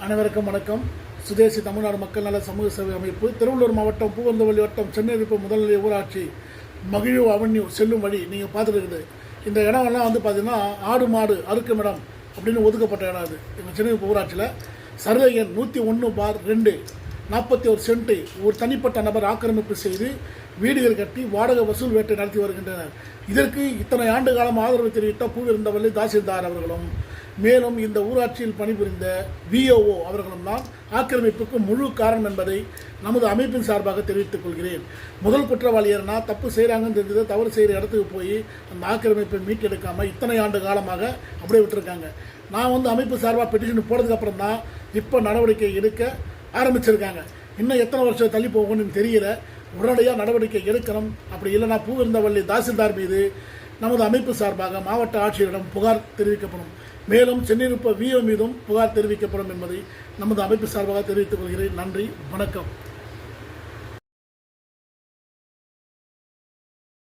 அனைவருக்கும் வணக்கம். சுதேசி தமிழ்நாடு மக்கள் நல சமூக சேவை அமைப்பு திருவள்ளூர் மாவட்டம் பூவந்தவல்லி வட்டம் சென்னையிருப்பு முதல்நிலை ஊராட்சி மகிழ் அவென்யூ செல்லும் வழி நீங்கள் பார்த்துருக்குது. இந்த இடம்லாம் பார்த்தீங்கன்னா ஆடு மாடு அறுக்கும் இடம் அப்படின்னு ஒதுக்கப்பட்ட இடம். அது எங்கள் சென்னையிருப்பு ஊராட்சியில் சர்வே எண் 101/2 41 சென்ட்டை ஒரு தனிப்பட்ட நபர் ஆக்கிரமிப்பு செய்து வீடுகள் கட்டி வாடகை வசூல் வேட்டை நடத்தி வருகின்றனர். இதற்கு இத்தனை ஆண்டு காலம் ஆதரவு தெரிவித்த பூவிருந்தவல்லி தாசில்தார் அவர்களும் மேலும் இந்த ஊராட்சியில் பணிபுரிந்த விஓஓ அவர்களும் தான் ஆக்கிரமிப்புக்கு முழு காரணம் என்பதை நமது அமைப்பின் சார்பாக தெரிவித்துக் கொள்கிறேன். முதல் குற்றவாளி ஏன்னா தப்பு செய்கிறாங்கன்னு தெரிஞ்சது, தவறு செய்கிற இடத்துக்கு போய் அந்த ஆக்கிரமிப்பை மீட்டெடுக்காமல் இத்தனை ஆண்டு காலமாக அப்படியே விட்டுருக்காங்க. நான் அமைப்பு சார்பாக பெட்டிஷன் போடுறதுக்கு அப்புறம் தான் இப்போ நடவடிக்கை எடுக்க ஆரம்பிச்சிருக்காங்க. இன்னும் எத்தனை வருஷம் தள்ளி போகணும்னு தெரியல. உடனடியாக நடவடிக்கை எடுக்கணும். அப்படி இல்லைனா பூவிருந்தவல்லி தாசில்தார் மீது நமது அமைப்பு சார்பாக மாவட்ட ஆட்சியரிடம் புகார் தெரிவிக்கப்படும். மேலும் சென்னையிருப்பு விஓ மீதும் புகார் தெரிவிக்கப்படும் என்பதை நமது அமைப்பு சார்பாக தெரிவித்துக் கொள்கிறேன். நன்றி, வணக்கம்.